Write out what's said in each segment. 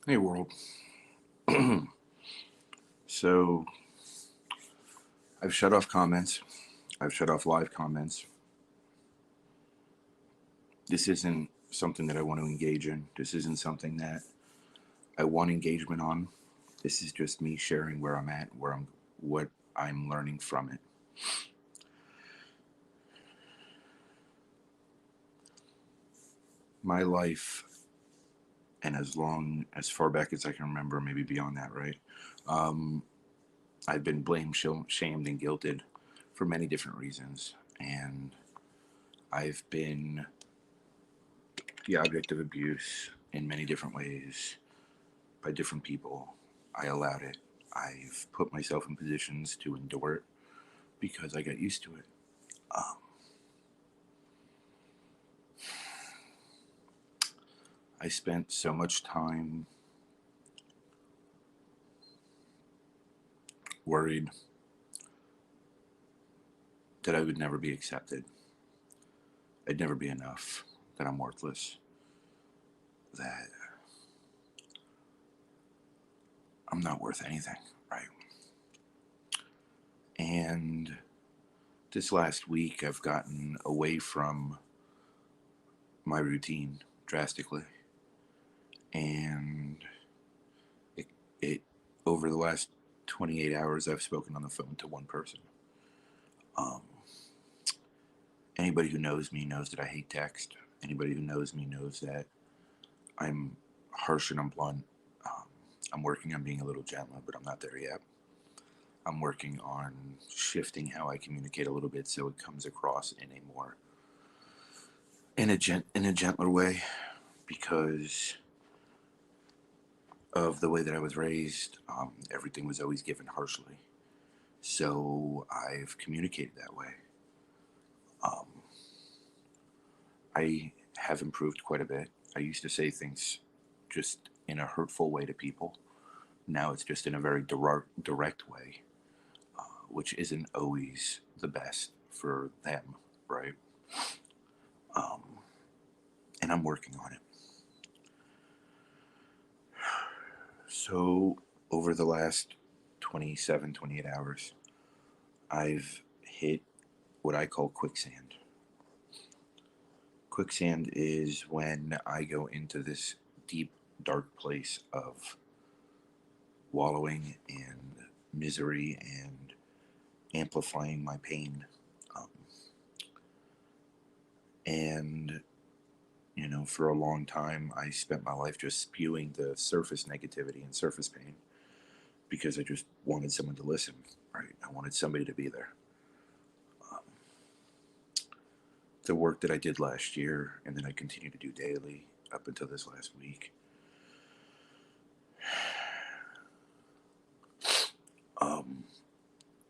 Hey, world. So, I've shut off comments. I've shut off live comments. This isn't something that I want to engage in. This isn't something that I want engagement on. This is just me sharing where I'm at, what I'm learning from it. My life, and as far back as I can remember, maybe beyond that, right? Um, I've been blamed, shamed, and guilted for many different reasons, and I've been the object of abuse in many different ways by different people. I allowed it. I've put myself in positions to endure it because I got used to it. Um, I spent so much time worried that I would never be accepted, I'd never be enough, that I'm worthless, that I'm not worth anything, right? And this last week, I've gotten away from my routine drastically. And it, it over the last 28 hours, I've spoken on the phone to one person. Um, Anybody who knows me knows that I hate text. Anybody who knows me knows that I'm harsh and I'm blunt. Um, I'm working on being a little gentler, but I'm not there yet. I'm working on shifting how I communicate a little bit so it comes across in a more in a gentler way because of the way that I was raised. Everything was always given harshly, so I've communicated that way. Um, I have improved quite a bit. I used to say things just in a hurtful way to people. Now it's just in a very direct way, which isn't always the best for them, right? Um, and I'm working on it. So, over the last 27, 28 hours, I've hit what I call quicksand. Quicksand is when I go into this deep, dark place of wallowing and misery and amplifying my pain. Um, and, for a long time, I spent my life just spewing the surface negativity and surface pain because I just wanted someone to listen, right? I wanted somebody to be there. Um, the work that I did last year and then I continue to do daily up until this last week, um,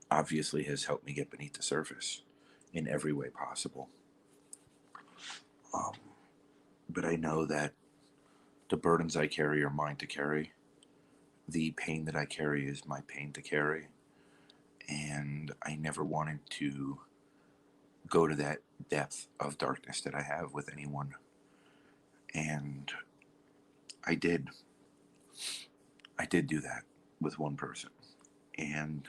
obviously has helped me get beneath the surface in every way possible. Um, but I know that the burdens I carry are mine to carry. The pain that I carry is my pain to carry. And I never wanted to go to that depth of darkness that I have with anyone. And I did. I did do that with one person. And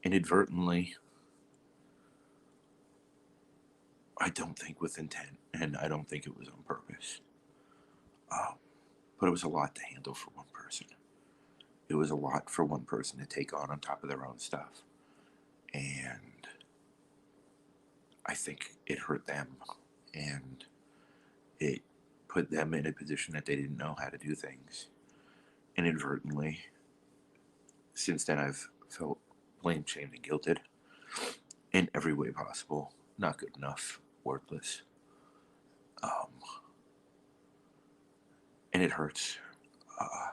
inadvertently, I don't think with intent, and I don't think it was on purpose. Um, but it was a lot to handle for one person. It was a lot for one person to take on top of their own stuff. And I think it hurt them. And it put them in a position that they didn't know how to do things. Inadvertently, since then, I've felt blamed, shamed, and guilted in every way possible. Not good enough, worthless. Um, and it hurts. Uh,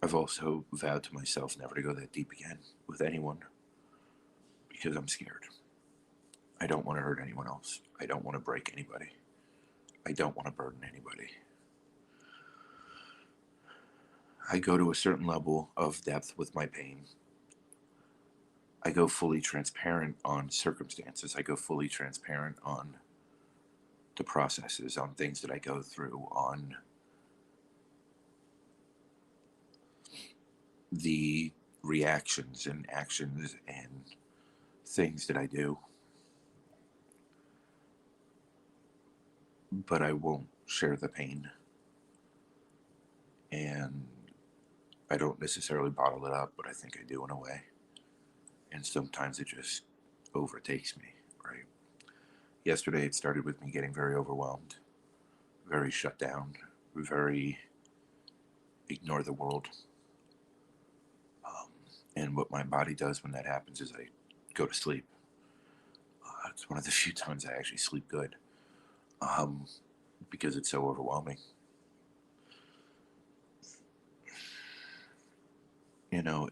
I've also vowed to myself never to go that deep again with anyone because I'm scared. I don't want to hurt anyone else. I don't want to break anybody. I don't want to burden anybody. I go to a certain level of depth with my pain. I go fully transparent on circumstances. I go fully transparent on the processes, on things that I go through, on the reactions and actions and things that I do, but I won't share the pain. And I don't necessarily bottle it up, but I think I do in a way. And sometimes it just overtakes me, right? Yesterday it started with me getting very overwhelmed, very shut down, very ignore the world. Um, and what my body does when that happens is I go to sleep. It's one of the few times I actually sleep good, um, because it's so overwhelming.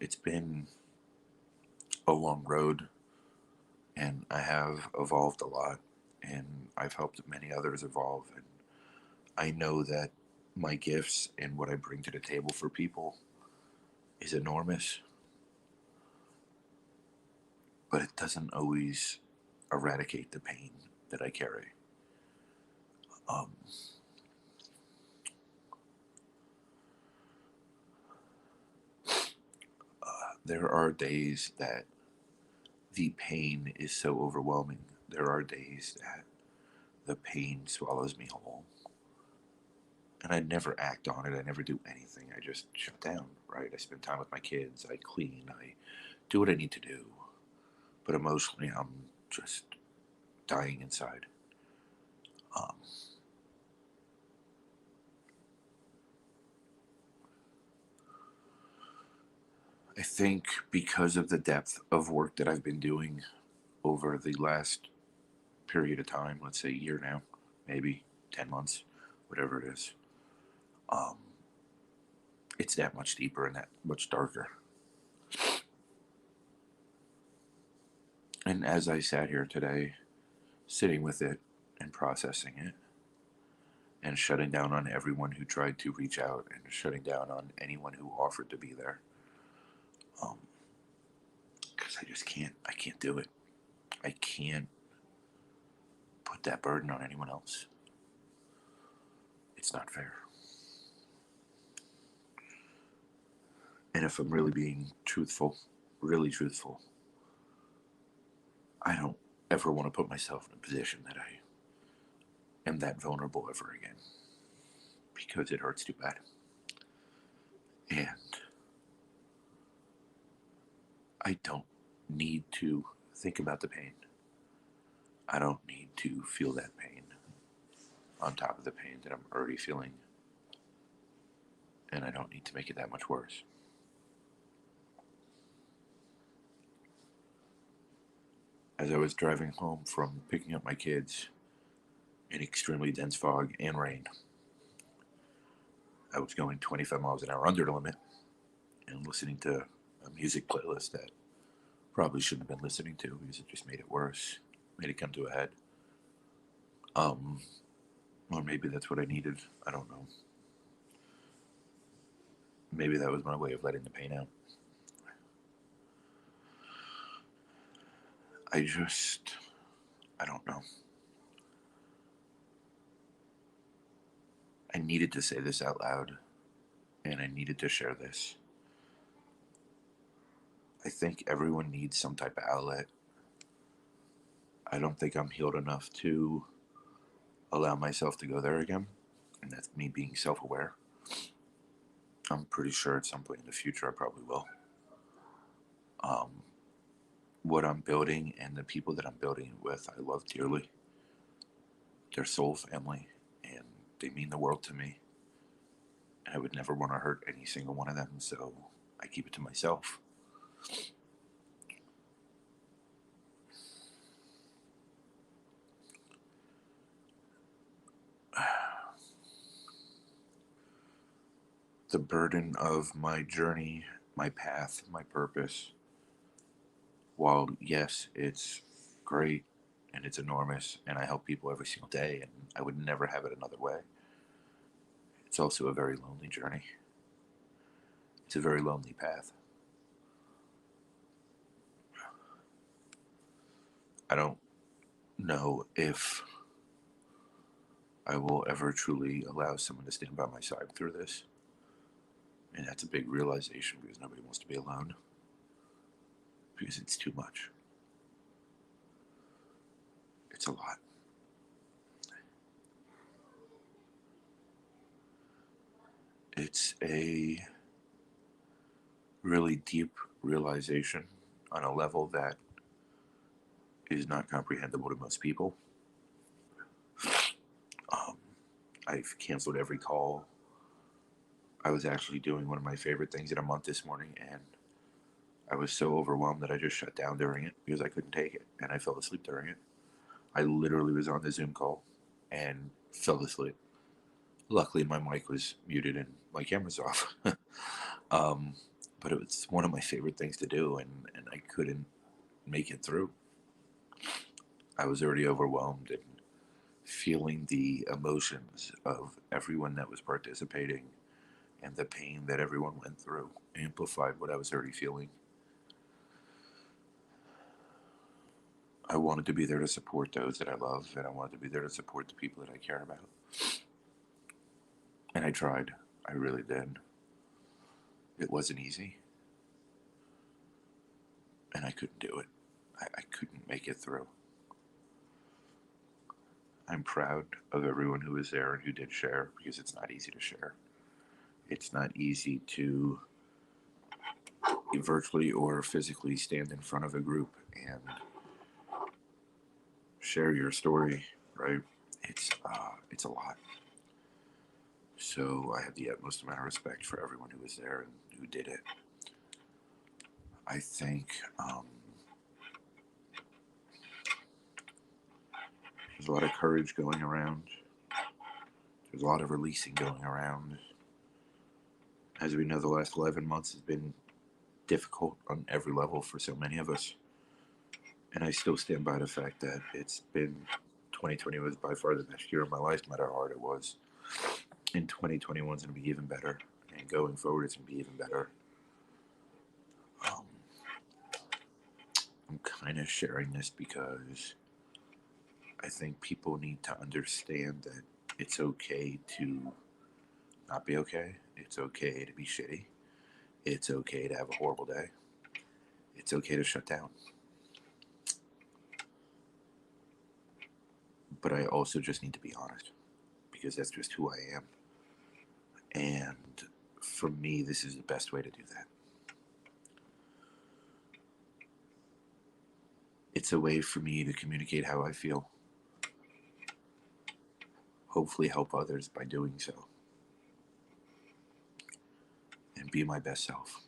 It's been a long road, and I have evolved a lot, and I've helped many others evolve. And I know that my gifts and what I bring to the table for people is enormous, but it doesn't always eradicate the pain that I carry. Um, there are days that the pain is so overwhelming. There are days that the pain swallows me whole. And I never act on it. I never do anything. I just shut down, right? I spend time with my kids. I clean. I do what I need to do. But emotionally, I'm just dying inside. Um, I think because of the depth of work that I've been doing over the last period of time, let's say a year now, maybe 10 months, whatever it is, um, it's that much deeper and that much darker. And as I sat here today, sitting with it and processing it, and shutting down on everyone who tried to reach out, and shutting down on anyone who offered to be there, because I can't do it. I can't put that burden on anyone else. It's not fair. And if I'm really being truthful, really truthful, I don't ever want to put myself in a position that I am that vulnerable ever again, because it hurts too bad. And I don't need to think about the pain. I don't need to feel that pain on top of the pain that I'm already feeling. And I don't need to make it that much worse. As I was driving home from picking up my kids in extremely dense fog and rain, I was going 25 miles an hour under the limit and listening to a music playlist that probably shouldn't have been listening to, because it just made it worse, made it come to a head. Um, or maybe that's what I needed. I don't know. Maybe that was my way of letting the pain out. I don't know. I needed to say this out loud, and I needed to share this. I think everyone needs some type of outlet. I don't think I'm healed enough to allow myself to go there again, and that's me being self aware. I'm pretty sure at some point in the future I probably will. Um, what I'm building and the people that I'm building it with, I love dearly. They're soul family, and they mean the world to me. And I would never want to hurt any single one of them, so I keep it to myself. The burden of my journey, my path, my purpose, while yes, it's great and it's enormous, and I help people every single day, and I would never have it another way, it's also a very lonely journey. It's a very lonely path. I don't know if I will ever truly allow someone to stand by my side through this. And that's a big realization because nobody wants to be alone because it's too much. It's a lot. It's a really deep realization on a level that is not comprehensible to most people. Um, I've canceled every call. I was actually doing one of my favorite things in a month this morning, and I was so overwhelmed that I just shut down during it because I couldn't take it, and I fell asleep during it. I literally was on the Zoom call and fell asleep. Luckily, my mic was muted and my camera's off. um, but it was one of my favorite things to do, and I couldn't make it through. I was already overwhelmed and feeling the emotions of everyone that was participating and the pain that everyone went through amplified what I was already feeling. I wanted to be there to support those that I love, and I wanted to be there to support the people that I care about. And I tried. I really did. It wasn't easy. And I couldn't do it. I couldn't make it through. I'm proud of everyone who was there and who did share because it's not easy to share. It's not easy to virtually or physically stand in front of a group and share your story, right? It's a lot. So I have the utmost amount of respect for everyone who was there and who did it. I think there's a lot of courage going around. There's a lot of releasing going around. As we know, the last 11 months has been difficult on every level for so many of us. And I still stand by the fact that it's been 2020 was by far the best year of my life, no matter how hard it was. And 2021 is going to be even better. And going forward, it's going to be even better. I'm kind of sharing this because I think people need to understand that it's okay to not be okay. It's okay to be shitty. It's okay to have a horrible day. It's okay to shut down. But I also just need to be honest because that's just who I am. And for me, this is the best way to do that. It's a way for me to communicate how I feel. Hopefully help others by doing so. And be my best self.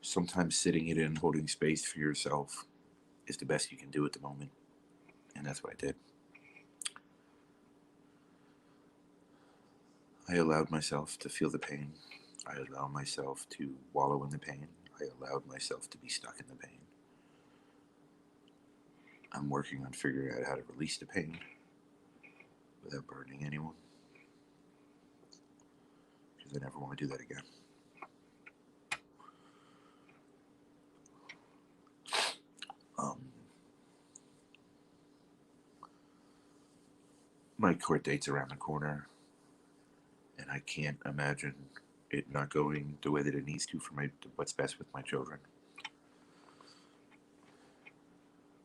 Sometimes sitting it in, holding space for yourself is the best you can do at the moment. And that's what I did. I allowed myself to feel the pain. I allowed myself to wallow in the pain. I allowed myself to be stuck in the pain. I'm working on figuring out how to release the pain without burdening anyone. Because I never want to do that again. My court date's around the corner, and I can't imagine it not going the way that it needs to for what's best with my children.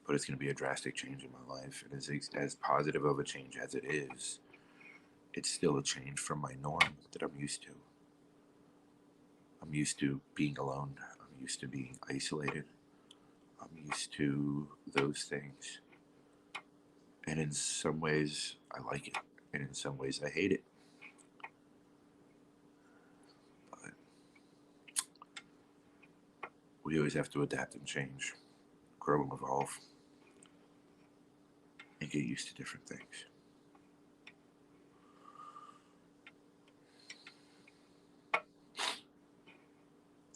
But it's going to be a drastic change in my life, and as positive of a change as it is, it's still a change from my norm that I'm used to. I'm used to being alone. I'm used to being isolated. I'm used to those things. And in some ways, I like it. And in some ways, I hate it. But we always have to adapt and change, grow and evolve, and get used to different things.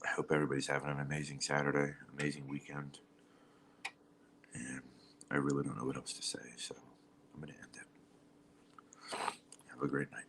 I hope everybody's having an amazing Saturday, amazing weekend. And I really don't know what else to say, so I'm going to end it. Have a great night.